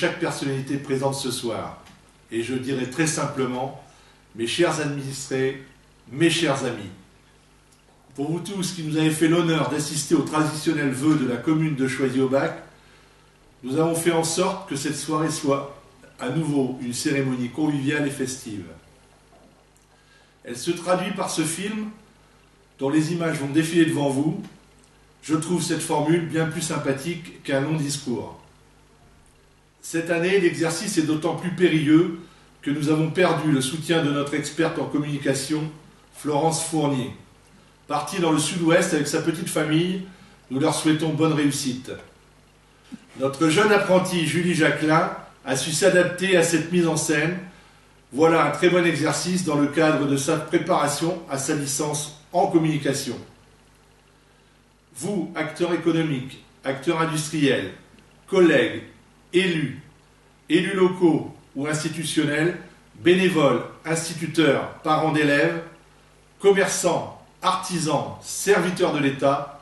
chaque personnalité présente ce soir. Et je dirais très simplement, mes chers administrés, mes chers amis, pour vous tous qui nous avez fait l'honneur d'assister au traditionnel vœu de la commune de Choisy-au-Bac, nous avons fait en sorte que cette soirée soit à nouveau une cérémonie conviviale et festive. Elle se traduit par ce film dont les images vont défiler devant vous. Je trouve cette formule bien plus sympathique qu'un long discours. Cette année, l'exercice est d'autant plus périlleux que nous avons perdu le soutien de notre experte en communication, Florence Fournier. Partie dans le sud-ouest avec sa petite famille, nous leur souhaitons bonne réussite. Notre jeune apprentie, Julie Jacquelin, a su s'adapter à cette mise en scène. Voilà un très bon exercice dans le cadre de sa préparation à sa licence en communication. Vous, acteurs économiques, acteurs industriels, collègues, élus locaux ou institutionnels, bénévoles, instituteurs, parents d'élèves, commerçants, artisans, serviteurs de l'État,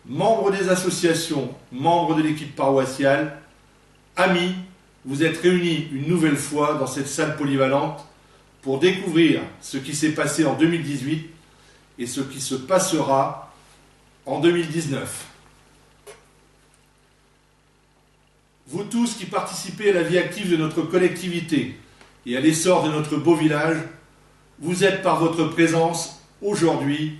membres des associations, membres de l'équipe paroissiale, amis, vous êtes réunis une nouvelle fois dans cette salle polyvalente pour découvrir ce qui s'est passé en 2018 et ce qui se passera en 2019. Vous tous qui participez à la vie active de notre collectivité et à l'essor de notre beau village, vous êtes par votre présence aujourd'hui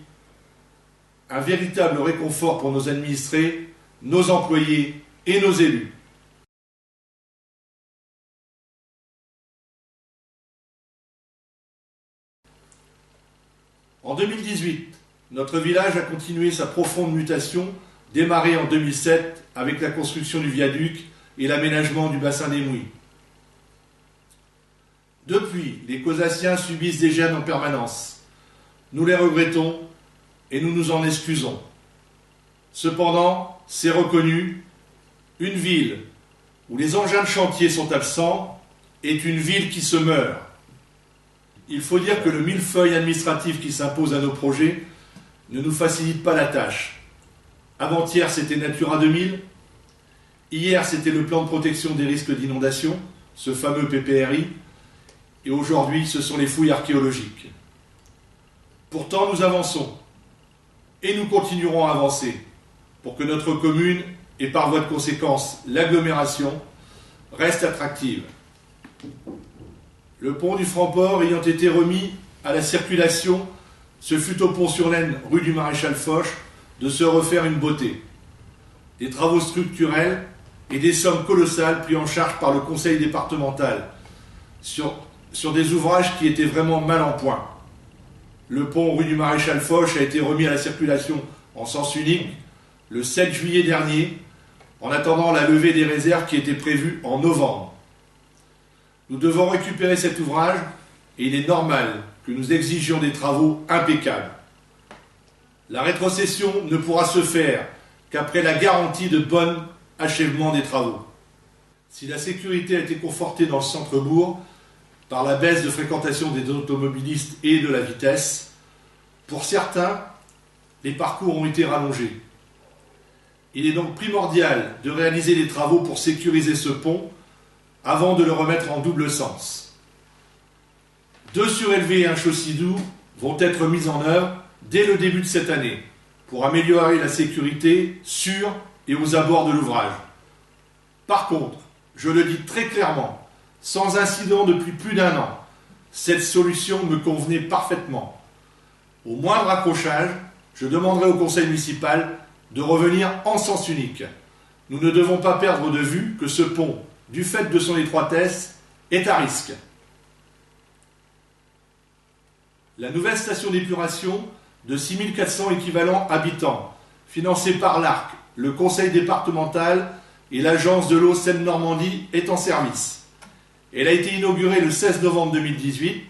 un véritable réconfort pour nos administrés, nos employés et nos élus. En 2018, notre village a continué sa profonde mutation, démarrée en 2007 avec la construction du viaduc et l'aménagement du bassin des Mouilles. Depuis, les Causassiens subissent des gênes en permanence. Nous les regrettons et nous nous en excusons. Cependant, c'est reconnu, une ville où les engins de chantier sont absents est une ville qui se meurt. Il faut dire que le millefeuille administratif qui s'impose à nos projets ne nous facilite pas la tâche. Avant-hier, c'était Natura 2000. Hier, c'était le plan de protection des risques d'inondation, ce fameux PPRI. Et aujourd'hui, ce sont les fouilles archéologiques. Pourtant, nous avançons. Et nous continuerons à avancer pour que notre commune, et par voie de conséquence l'agglomération, reste attractive. Le pont du Franc-Port ayant été remis à la circulation, ce fut au Pont-sur-l'Aisne, rue du Maréchal Foch, de se refaire une beauté. Des travaux structurels et des sommes colossales pris en charge par le conseil départemental sur des ouvrages qui étaient vraiment mal en point. Le pont rue du Maréchal Foch a été remis à la circulation en sens unique le 7 juillet dernier, en attendant la levée des réserves qui était prévue en novembre. Nous devons récupérer cet ouvrage et il est normal que nous exigions des travaux impeccables. La rétrocession ne pourra se faire qu'après la garantie de bon achèvement des travaux. Si la sécurité a été confortée dans le centre-bourg par la baisse de fréquentation des automobilistes et de la vitesse, pour certains, les parcours ont été rallongés. Il est donc primordial de réaliser des travaux pour sécuriser ce pont avant de le remettre en double sens. 2 surélevés et un chaussée-doux vont être mis en œuvre dès le début de cette année pour améliorer la sécurité sur et aux abords de l'ouvrage. Par contre, je le dis très clairement, sans incident depuis plus d'1 an, cette solution me convenait parfaitement. Au moindre accrochage, je demanderai au conseil municipal de revenir en sens unique. Nous ne devons pas perdre de vue que ce pont, du fait de son étroitesse, est à risque. La nouvelle station d'épuration de 6400 équivalents habitants, financée par l'ARC, le conseil départemental et l'agence de l'eau Seine-Normandie, est en service. Elle a été inaugurée le 16 novembre 2018.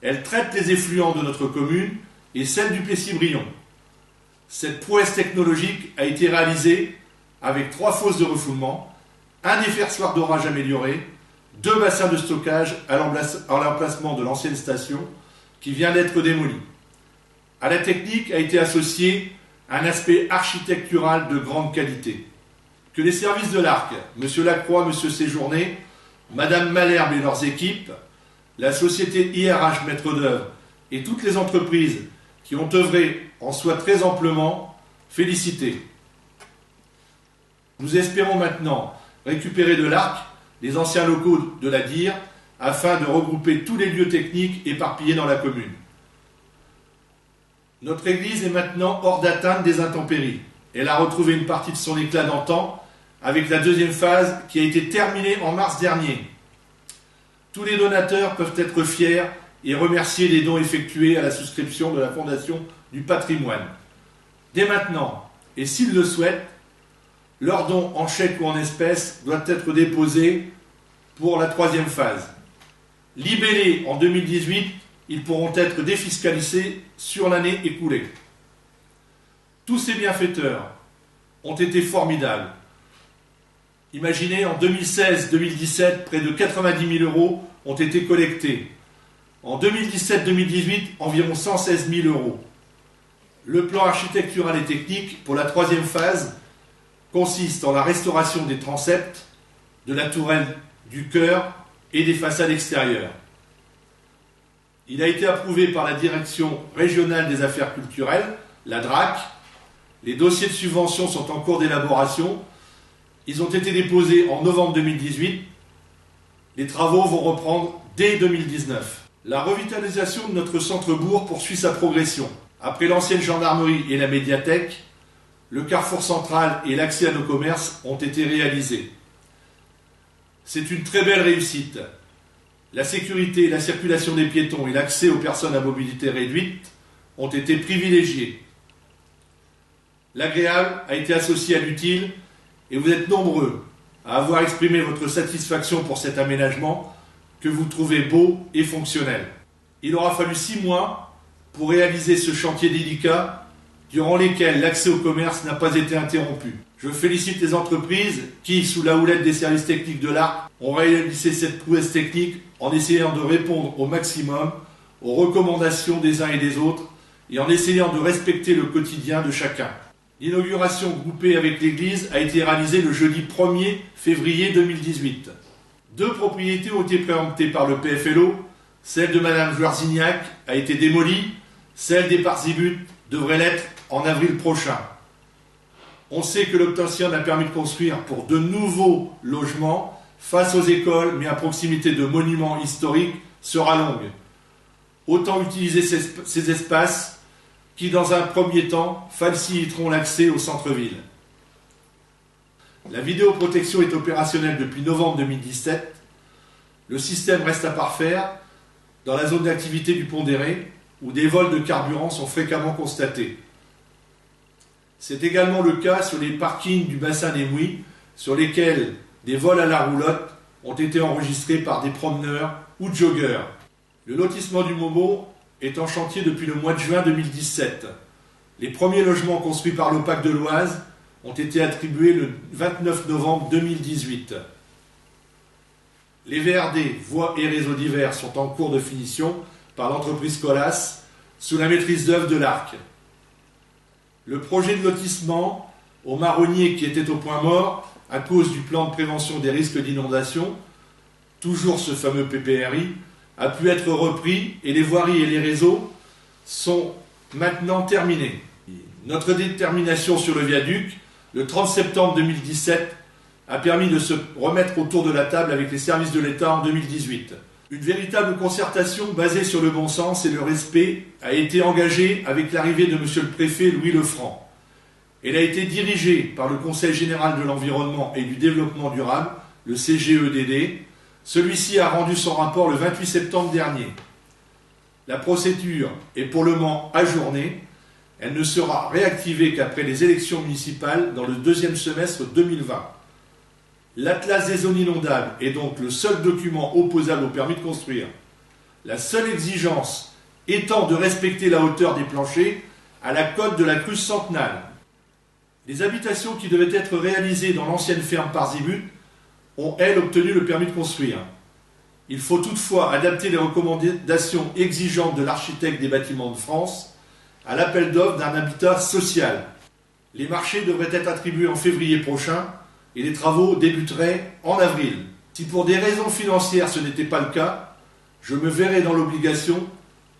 Elle traite les effluents de notre commune et celle du Plessis-Brion. Cette prouesse technologique a été réalisée avec 3 fosses de refoulement, un déversoir d'orage amélioré, 2 bassins de stockage à l'emplacement de l'ancienne station qui vient d'être démolie. À la technique a été associé un aspect architectural de grande qualité. que les services de l'Arc, M. Lacroix, M. Séjourné, Mme Malherbe et leurs équipes, la société IRH Maître d'œuvre et toutes les entreprises qui ont œuvré en soient très amplement félicités. Nous espérons maintenant récupérer de l'Arc les anciens locaux de la DIR afin de regrouper tous les lieux techniques éparpillés dans la commune. Notre église est maintenant hors d'atteinte des intempéries. Elle a retrouvé une partie de son éclat d'antan avec la deuxième phase qui a été terminée en mars dernier. Tous les donateurs peuvent être fiers et remercier les dons effectués à la souscription de la Fondation du patrimoine. Dès maintenant, et s'ils le souhaitent, leur don en chèque ou en espèces doit être déposé pour la troisième phase. Libellés en 2018, ils pourront être défiscalisés sur l'année écoulée. Tous ces bienfaiteurs ont été formidables. Imaginez, en 2016-2017, près de 90 000 euros ont été collectés. En 2017-2018, environ 116 000 euros. Le plan architectural et technique pour la troisième phase consiste en la restauration des transepts, de la tourelle du chœur et des façades extérieures. Il a été approuvé par la Direction régionale des affaires culturelles, la DRAC. Les dossiers de subvention sont en cours d'élaboration. Ils ont été déposés en novembre 2018. Les travaux vont reprendre dès 2019. La revitalisation de notre centre-bourg poursuit sa progression. Après l'ancienne gendarmerie et la médiathèque, le carrefour central et l'accès à nos commerces ont été réalisés. C'est une très belle réussite. La sécurité, la circulation des piétons et l'accès aux personnes à mobilité réduite ont été privilégiés. L'agréable a été associé à l'utile et vous êtes nombreux à avoir exprimé votre satisfaction pour cet aménagement que vous trouvez beau et fonctionnel. Il aura fallu 6 mois pour réaliser ce chantier délicat durant lesquels l'accès au commerce n'a pas été interrompu. Je félicite les entreprises qui, sous la houlette des services techniques de l'Arc, ont réalisé cette prouesse technique en essayant de répondre au maximum aux recommandations des uns et des autres et en essayant de respecter le quotidien de chacun. L'inauguration groupée avec l'église a été réalisée le jeudi 1er février 2018. 2 propriétés ont été préemptées par le PFLO. Celle de Mme Jouarsignac a été démolie. Celle des Parzibut devrait l'être en avril prochain. On sait que l'obtention d'un permis de construire pour de nouveaux logements face aux écoles, mais à proximité de monuments historiques, sera longue. Autant utiliser ces espaces qui, dans un premier temps, faciliteront l'accès au centre-ville. La vidéoprotection est opérationnelle depuis novembre 2017. Le système reste à parfaire dans la zone d'activité du Pont d'Éré, où des vols de carburant sont fréquemment constatés. C'est également le cas sur les parkings du bassin des Mouilles, sur lesquels des vols à la roulotte ont été enregistrés par des promeneurs ou joggeurs. Le lotissement du Momo est en chantier depuis le mois de juin 2017. Les premiers logements construits par l'OPAC de l'Oise ont été attribués le 29 novembre 2018. Les VRD, voies et réseaux divers, sont en cours de finition par l'entreprise Colas sous la maîtrise d'œuvre de l'Arc. Le projet de lotissement au Marronnier, qui était au point mort à cause du plan de prévention des risques d'inondation, toujours ce fameux PPRI, a pu être repris et les voiries et les réseaux sont maintenant terminés. Notre détermination sur le viaduc, le 30 septembre 2017, a permis de se remettre autour de la table avec les services de l'État en 2018. Une véritable concertation basée sur le bon sens et le respect a été engagée avec l'arrivée de M. le préfet Louis Lefranc. Elle a été dirigée par le Conseil général de l'environnement et du développement durable, le CGEDD. Celui-ci a rendu son rapport le 28 septembre dernier. La procédure est pour le moment ajournée. Elle ne sera réactivée qu'après les élections municipales dans le 2e semestre 2020. L'Atlas des zones inondables est donc le seul document opposable au permis de construire. La seule exigence étant de respecter la hauteur des planchers à la cote de la cruche centenale. Les habitations qui devaient être réalisées dans l'ancienne ferme Parzibut ont, elles, obtenu le permis de construire. Il faut toutefois adapter les recommandations exigeantes de l'architecte des bâtiments de France à l'appel d'offres d'un habitat social. Les marchés devraient être attribués en février prochain et les travaux débuteraient en avril. Si pour des raisons financières ce n'était pas le cas, je me verrais dans l'obligation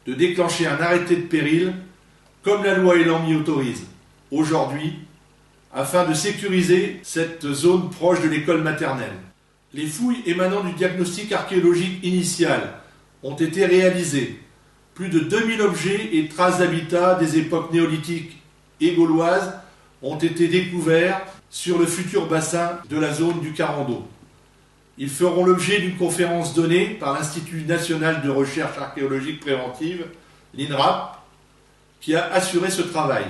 de déclencher un arrêté de péril, comme la loi Elan m'y autorise aujourd'hui, afin de sécuriser cette zone proche de l'école maternelle. Les fouilles émanant du diagnostic archéologique initial ont été réalisées. Plus de 2000 objets et traces d'habitat des époques néolithiques et gauloises ont été découverts sur le futur bassin de la zone du Carando. Ils feront l'objet d'une conférence donnée par l'Institut national de recherche archéologique préventive, l'INRAP, qui a assuré ce travail.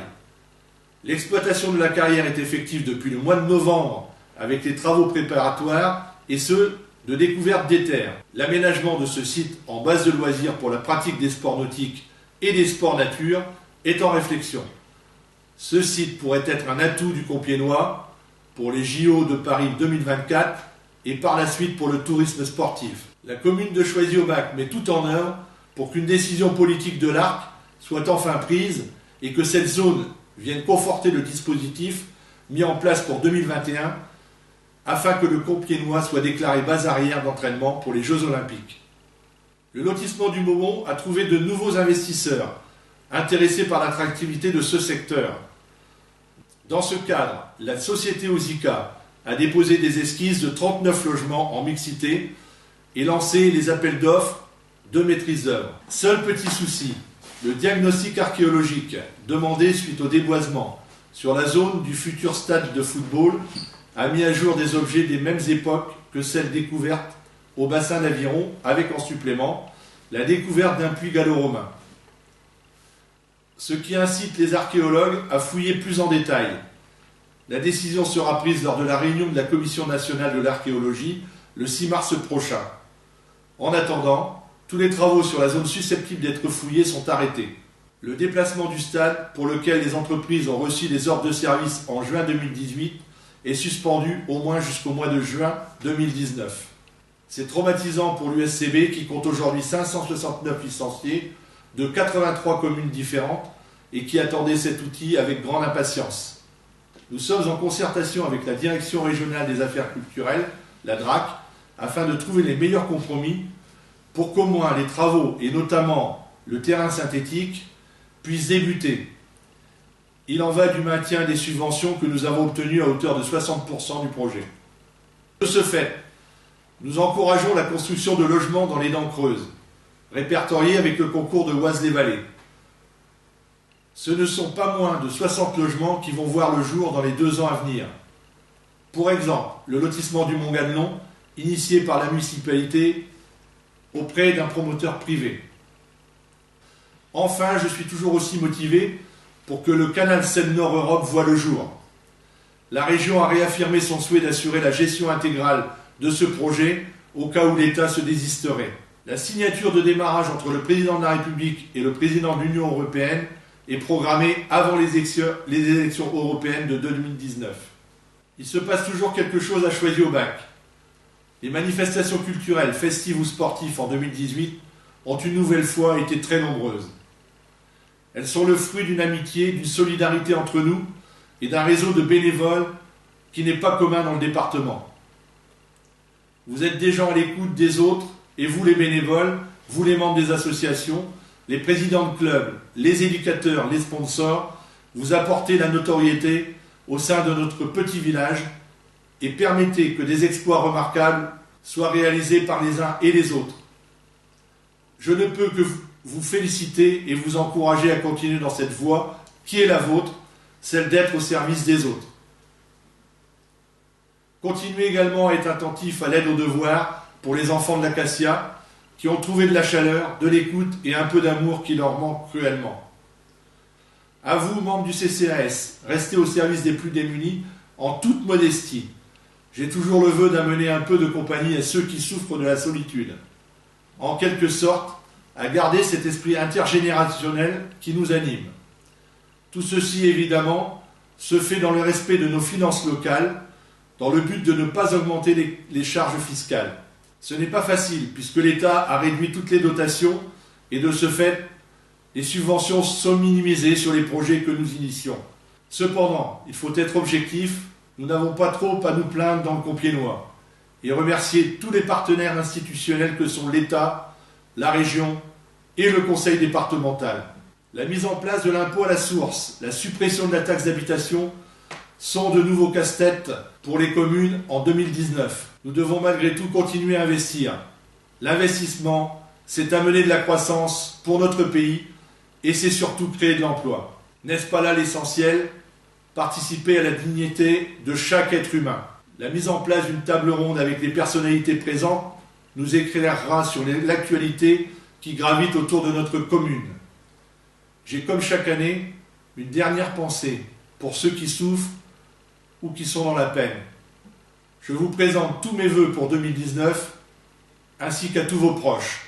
L'exploitation de la carrière est effective depuis le mois de novembre avec les travaux préparatoires et ceux de découverte des terres. L'aménagement de ce site en base de loisirs pour la pratique des sports nautiques et des sports nature est en réflexion. Ce site pourrait être un atout du Compiègnois pour les JO de Paris 2024 et par la suite pour le tourisme sportif. La commune de Choisy-au-Bac met tout en œuvre pour qu'une décision politique de l'Arc soit enfin prise et que cette zone vienne conforter le dispositif mis en place pour 2021 afin que le Compiègnois soit déclaré base arrière d'entraînement pour les Jeux Olympiques. Le lotissement du Maumont a trouvé de nouveaux investisseurs intéressés par l'attractivité de ce secteur. Dans ce cadre, la société Osica a déposé des esquisses de 39 logements en mixité et lancé les appels d'offres de maîtrise d'œuvre. Seul petit souci, le diagnostic archéologique demandé suite au déboisement sur la zone du futur stade de football a mis à jour des objets des mêmes époques que celles découvertes au bassin d'Aviron, avec en supplément la découverte d'un puits gallo-romain. Ce qui incite les archéologues à fouiller plus en détail. La décision sera prise lors de la réunion de la Commission nationale de l'archéologie le 6 mars prochain. En attendant, tous les travaux sur la zone susceptible d'être fouillée sont arrêtés. Le déplacement du stade, pour lequel les entreprises ont reçu des ordres de service en juin 2018, est suspendu au moins jusqu'au mois de juin 2019. C'est traumatisant pour l'USCB qui compte aujourd'hui 569 licenciés de 83 communes différentes et qui attendait cet outil avec grande impatience. Nous sommes en concertation avec la Direction régionale des affaires culturelles, la DRAC, afin de trouver les meilleurs compromis pour qu'au moins les travaux, et notamment le terrain synthétique, puissent débuter. Il en va du maintien des subventions que nous avons obtenues à hauteur de 60% du projet. De ce fait, nous encourageons la construction de logements dans les dents creuses, répertoriés avec le concours de Oise-les-Vallées. Ce ne sont pas moins de 60 logements qui vont voir le jour dans les 2 ans à venir. Pour exemple, le lotissement du Mont-Ganelon, initié par la municipalité auprès d'un promoteur privé. Enfin, je suis toujours aussi motivé pour que le canal Seine-Nord Europe voie le jour. La région a réaffirmé son souhait d'assurer la gestion intégrale de ce projet au cas où l'État se désisterait. La signature de démarrage entre le président de la République et le président de l'Union européenne est programmée avant les élections européennes de 2019. Il se passe toujours quelque chose à Choisy-au-Bac. Les manifestations culturelles, festives ou sportives en 2018 ont une nouvelle fois été très nombreuses. Elles sont le fruit d'une amitié, d'une solidarité entre nous et d'un réseau de bénévoles qui n'est pas commun dans le département. Vous êtes des gens à l'écoute des autres et vous les bénévoles, vous les membres des associations, les présidents de clubs, les éducateurs, les sponsors, vous apportez la notoriété au sein de notre petit village et permettez que des exploits remarquables soient réalisés par les uns et les autres. Je ne peux que vous féliciter et vous encourager à continuer dans cette voie qui est la vôtre, celle d'être au service des autres. Continuez également à être attentifs à l'aide aux devoirs pour les enfants de l'Acacia qui ont trouvé de la chaleur, de l'écoute et un peu d'amour qui leur manque cruellement. À vous, membres du CCAS, restez au service des plus démunis en toute modestie. J'ai toujours le vœu d'amener un peu de compagnie à ceux qui souffrent de la solitude. En quelque sorte, à garder cet esprit intergénérationnel qui nous anime. Tout ceci, évidemment, se fait dans le respect de nos finances locales, dans le but de ne pas augmenter les charges fiscales. Ce n'est pas facile, puisque l'État a réduit toutes les dotations, et de ce fait, les subventions sont minimisées sur les projets que nous initions. Cependant, il faut être objectif, nous n'avons pas trop à nous plaindre dans le Compiègnois et remercier tous les partenaires institutionnels que sont l'État, la région et le conseil départemental. La mise en place de l'impôt à la source, la suppression de la taxe d'habitation sont de nouveaux casse-têtes pour les communes en 2019. Nous devons malgré tout continuer à investir. L'investissement, c'est amener de la croissance pour notre pays et c'est surtout créer de l'emploi. N'est-ce pas là l'essentiel ? Participer à la dignité de chaque être humain. La mise en place d'une table ronde avec les personnalités présentes nous éclairera sur l'actualité qui gravite autour de notre commune. J'ai comme chaque année une dernière pensée pour ceux qui souffrent ou qui sont dans la peine. Je vous présente tous mes vœux pour 2019 ainsi qu'à tous vos proches.